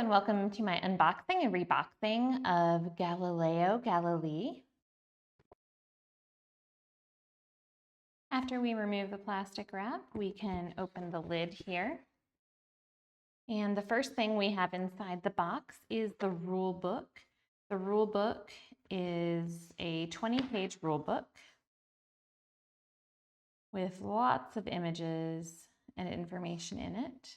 and welcome to my unboxing and reboxing of Galileo Galilei. After we remove the plastic wrap, we can open the lid here. And the first thing we have inside the box is the rule book. The rule book is a 20-page rule book with lots of images and information in it.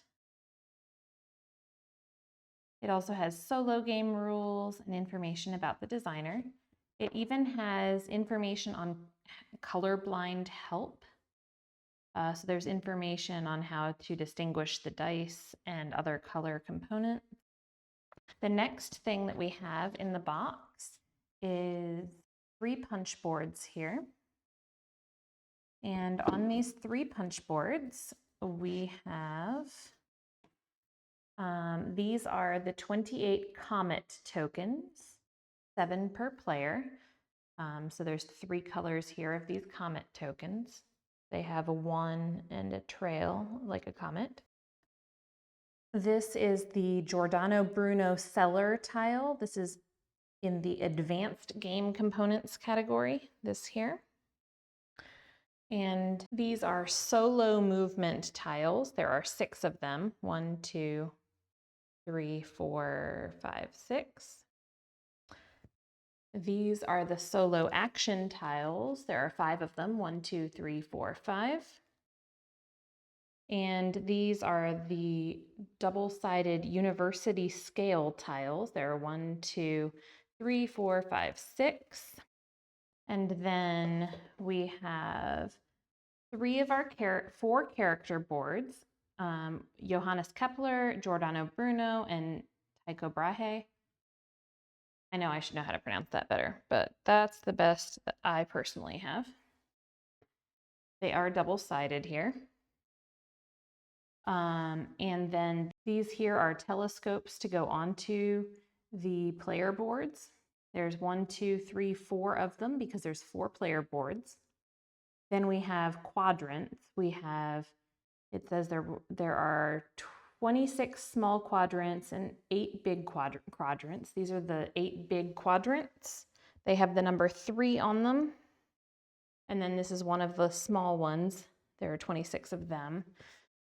It also has solo game rules and information about the designer. It even has information on colorblind help. So there's information on how to distinguish the dice and other color components. The next thing that we have in the box is 3 punch boards here. And on these 3 punch boards, we have these are the 28 Comet tokens, 7 per player. So there's 3 colors here of these Comet tokens. They have a 1 and a trail like a comet. This is the Giordano Bruno Cellar tile. This is in the advanced game components category, this here. And these are solo movement tiles. There are 6 of them. 1, 2, 3, 4, 5, 6. These are the solo action tiles. There are 5 of them. 1, 2, 3, 4, 5. And these are the double-sided university scale tiles. There are 1, 2, 3, 4, 5, 6. And then we have 3 of our 4 character boards. Johannes Kepler, Giordano Bruno, and Tycho Brahe. I know I should know how to pronounce that better, but that's the best that I personally have. They are double-sided here. And then these here are telescopes to go onto the player boards. There's 1, 2, 3, 4 of them because there's 4 player boards. Then we have quadrants. We have, it says there are 26 small quadrants and 8 big quadrants. These are the 8 big quadrants. They have the number 3 on them. And then this is one of the small ones. There are 26 of them.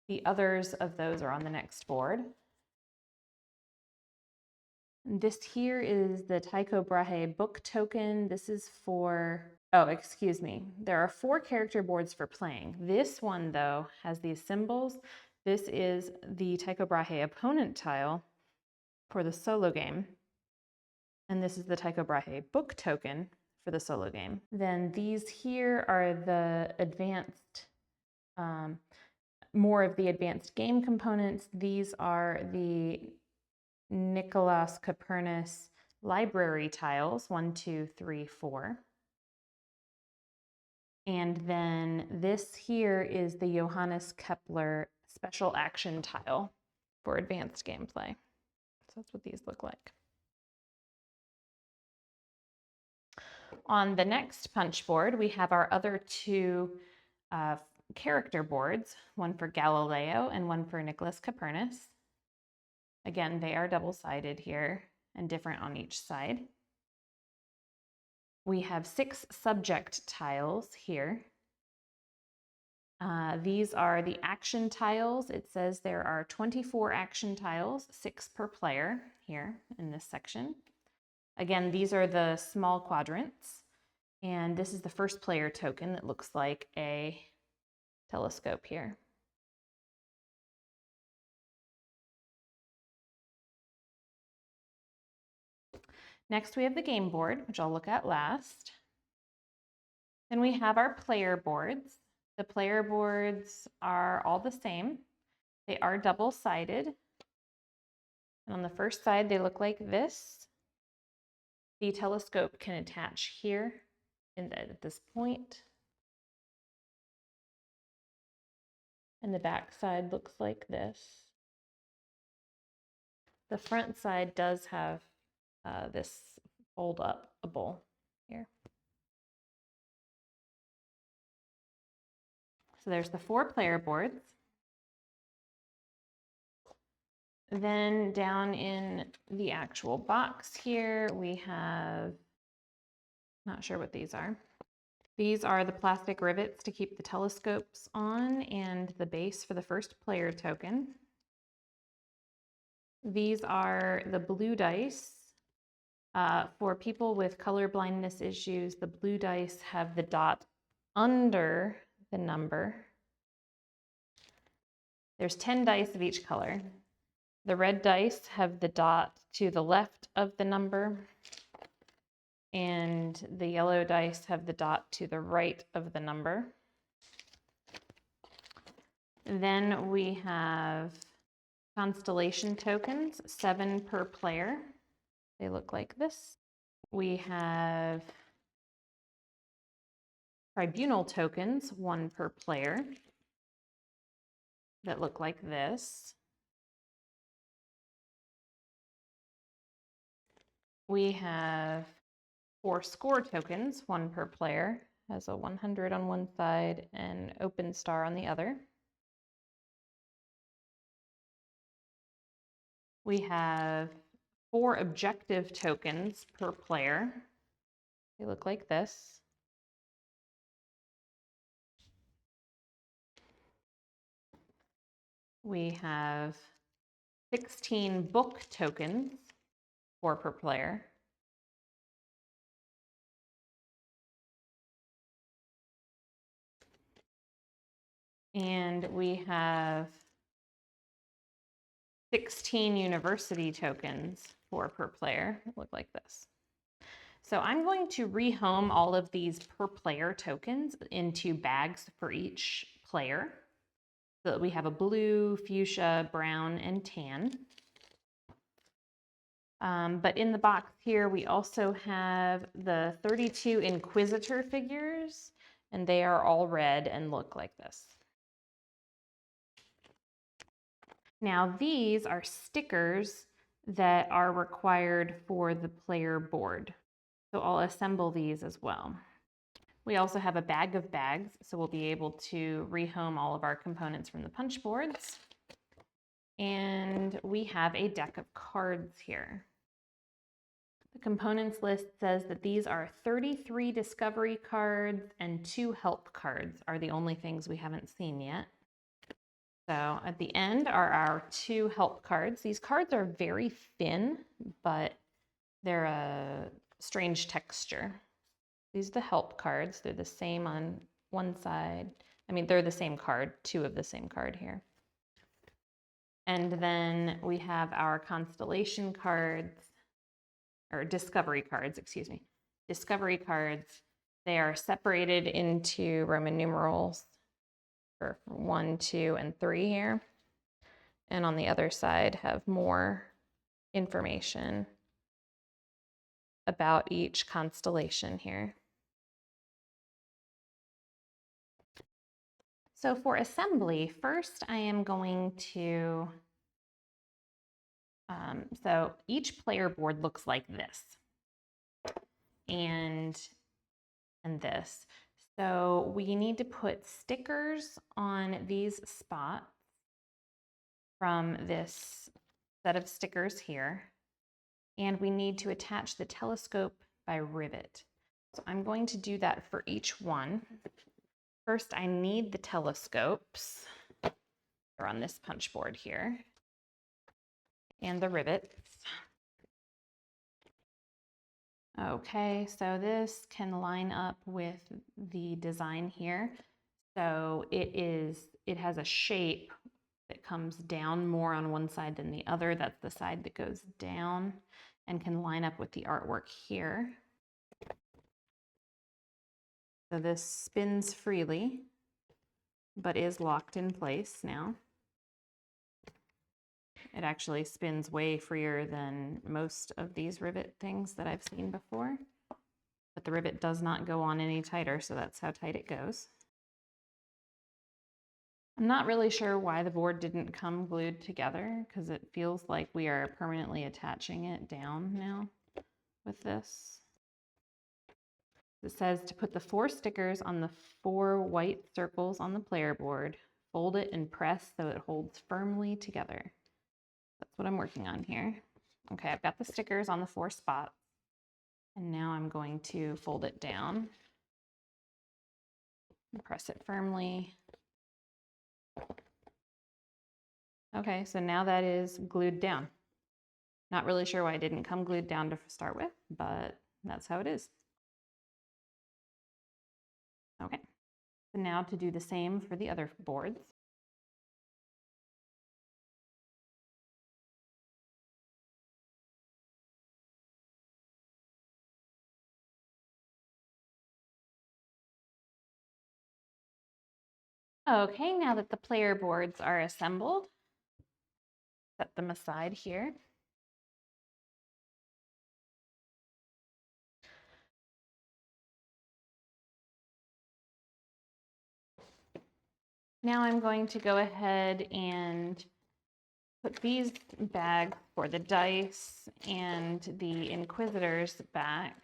The others of those are on the next board. This here is the Tycho Brahe book token. This is for, oh, excuse me. There are 4 character boards for playing. This one, though, has these symbols. This is the Tycho Brahe opponent tile for the solo game. And this is the Tycho Brahe book token for the solo game. Then these here are the advanced, more of the advanced game components. These are the Nicolaus Copernicus library tiles, 1, 2, 3, 4. And then this here is the Johannes Kepler special action tile for advanced gameplay. So that's what these look like. On the next punch board, we have our other 2 character boards, one for Galileo and one for Nicolaus Copernicus. Again, they are double-sided here and different on each side. We have 6 subject tiles here. These are the action tiles. It says there are 24 action tiles, 6 per player here in this section. Again, these are the small quadrants. And this is the first player token that looks like a telescope here. Next, we have the game board, which I'll look at last. Then we have our player boards. The player boards are all the same. They are double-sided. And on the first side, they look like this. The telescope can attach here at this point. And the back side looks like this. The front side does have this fold-upable here. So there's the 4 player boards. Then down in the actual box here, we have, not sure what these are. These are the plastic rivets to keep the telescopes on and the base for the first player token. These are the blue dice. For people with color blindness issues, the blue dice have the dot under the number. There's 10 dice of each color. The red dice have the dot to the left of the number, and the yellow dice have the dot to the right of the number. Then we have constellation tokens, 7 per player. They look like this. We have tribunal tokens, 1 per player, that look like this. We have 4 score tokens, 1 per player, has a 100 on one side and open star on the other. We have 4 objective tokens per player. They look like this. We have 16 book tokens, 4 per player. And we have 16 university tokens, 4 per player. They look like this. So I'm going to rehome all of these per player tokens into bags for each player, so that we have a blue, fuchsia, brown, and tan. But in the box here, we also have the 32 Inquisitor figures, and they are all red and look like this. Now these are stickers that are required for the player board. So I'll assemble these as well. We also have a bag of bags, so we'll be able to rehome all of our components from the punch boards. And we have a deck of cards here. The components list says that these are 33 discovery cards and 2 help cards are the only things we haven't seen yet. So at the end are our 2 help cards. These cards are very thin, but they're a strange texture. These are the help cards. They're the same on one side. I mean, they're the same card, 2 of the same card here. And then we have our constellation cards, or discovery cards, excuse me. Discovery cards, they are separated into Roman numerals for 1, 2, and 3 here. And on the other side have more information about each constellation here. So for assembly, first I am going to, so each player board looks like this and this. So we need to put stickers on these spots from this set of stickers here. And we need to attach the telescope by rivet. So I'm going to do that for each one. First, I need the telescopes. They're on this punch board here. And the rivets. Okay, so this can line up with the design here. So it has a shape that comes down more on one side than the other. That's the side that goes down and can line up with the artwork here. So this spins freely, but is locked in place now. It actually spins way freer than most of these rivet things that I've seen before, but the rivet does not go on any tighter, so that's how tight it goes. I'm not really sure why the board didn't come glued together, because it feels like we are permanently attaching it down now with this. It says to put the 4 stickers on the 4 white circles on the player board, fold it and press so it holds firmly together. That's what I'm working on here. Okay, I've got the stickers on the 4 spots. And now I'm going to fold it down and press it firmly. Okay, so now that is glued down. Not really sure why it didn't come glued down to start with, but that's how it is. Okay, so now to do the same for the other boards. Okay, now that the player boards are assembled, set them aside here. Now I'm going to go ahead and put these bags for the dice and the Inquisitors back.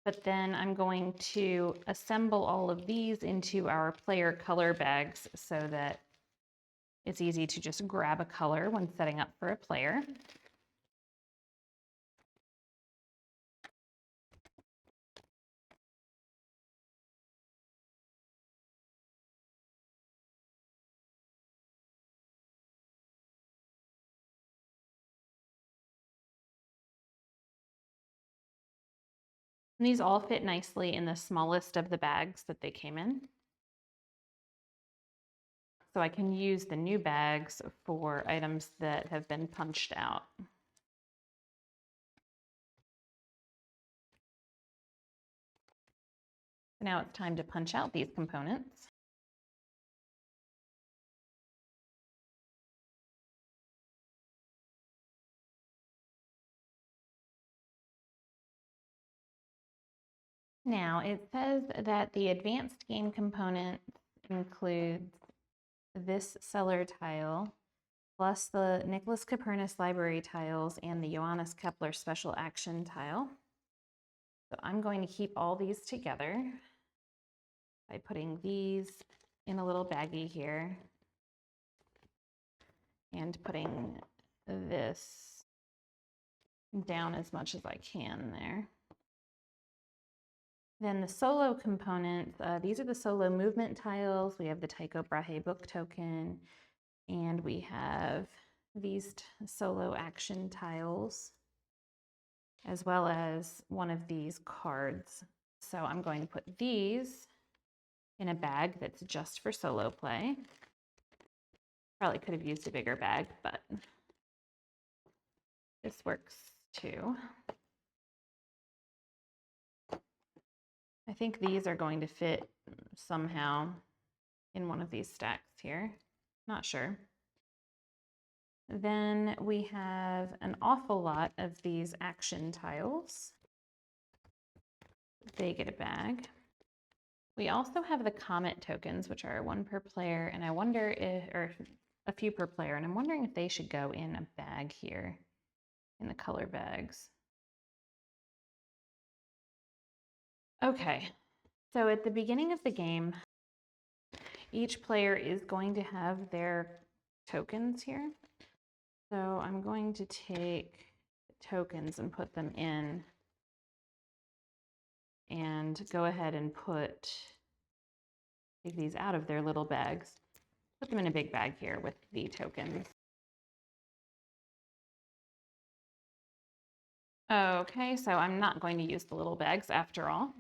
But then I'm going to assemble all of these into our player color bags so that it's easy to just grab a color when setting up for a player. And these all fit nicely in the smallest of the bags that they came in. So I can use the new bags for items that have been punched out. Now it's time to punch out these components. Now it says that the advanced game component includes this cellar tile, plus the Nicholas Copernicus library tiles and the Johannes Kepler special action tile. So I'm going to keep all these together by putting these in a little baggie here and putting this down as much as I can there. Then the solo components, these are the solo movement tiles. We have the Tycho Brahe book token, and we have these solo action tiles, as well as one of these cards. So I'm going to put these in a bag that's just for solo play. Probably could have used a bigger bag, but this works too. I think these are going to fit somehow in one of these stacks here. Not sure. Then we have an awful lot of these action tiles. They get a bag. We also have the Comet tokens, which are 1 per player, and I wonder if, or a few per player, and I'm wondering if they should go in a bag here in the color bags. Okay, so at the beginning of the game, each player is going to have their tokens here. So I'm going to take the tokens and put them in and go ahead and take these out of their little bags, put them in a big bag here with the tokens. Okay, so I'm not going to use the little bags after all.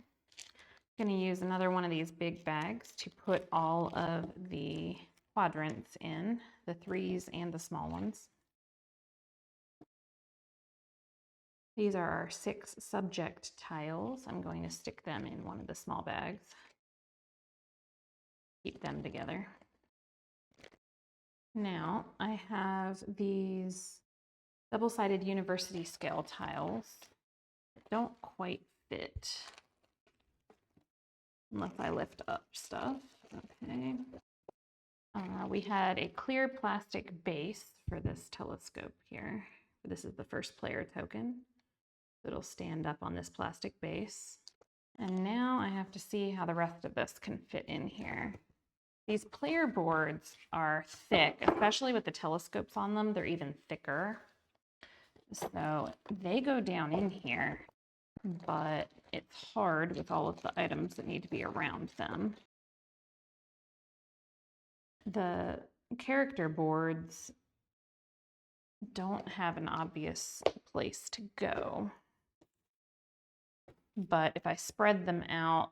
I'm going to use another one of these big bags to put all of the quadrants in, the 3s and the small ones. These are our 6 subject tiles. I'm going to stick them in one of the small bags. Keep them together. Now I have these double-sided university scale tiles that don't quite fit unless I lift up stuff. Okay. We had a clear plastic base for this telescope here. This is the first player token. It'll stand up on this plastic base. And now I have to see how the rest of this can fit in here. These player boards are thick, especially with the telescopes on them. They're even thicker. So they go down in here, but it's hard with all of the items that need to be around them. The character boards don't have an obvious place to go, but if I spread them out,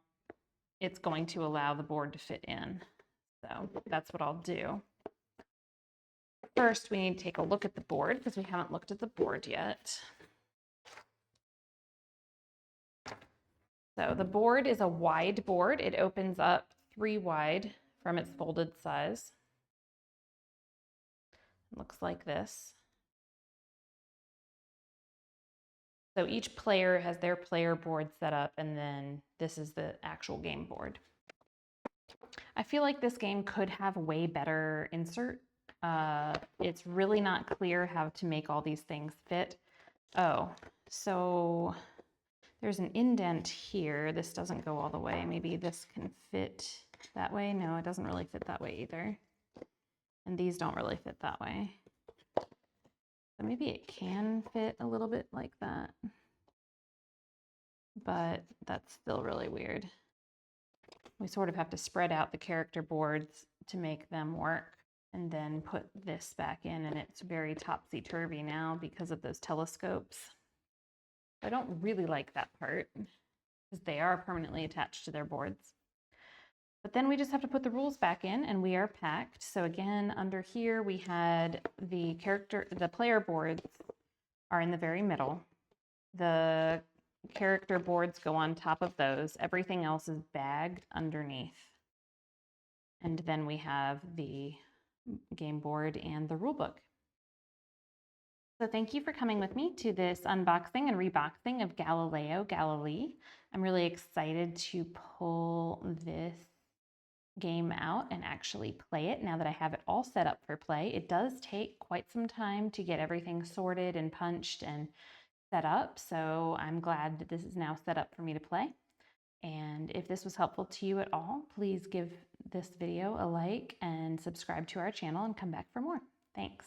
it's going to allow the board to fit in. So that's what I'll do. First, we need to take a look at the board because we haven't looked at the board yet. So the board is a wide board. It opens up 3 wide from its folded size. It looks like this. So each player has their player board set up, and then this is the actual game board. I feel like this game could have a way better insert. It's really not clear how to make all these things fit. Oh, so there's an indent here. This doesn't go all the way. Maybe this can fit that way. No, it doesn't really fit that way either. And these don't really fit that way. So maybe it can fit a little bit like that. But that's still really weird. We sort of have to spread out the character boards to make them work and then put this back in, and it's very topsy-turvy now because of those telescopes. I don't really like that part because they are permanently attached to their boards. But then we just have to put the rules back in and we are packed. So again, under here we had the player boards are in the very middle. The character boards go on top of those. Everything else is bagged underneath. And then we have the game board and the rule book. So thank you for coming with me to this unboxing and reboxing of Galileo Galilei. I'm really excited to pull this game out and actually play it now that I have it all set up for play. It does take quite some time to get everything sorted and punched and set up, so I'm glad that this is now set up for me to play. And if this was helpful to you at all, please give this video a like and subscribe to our channel and come back for more. Thanks.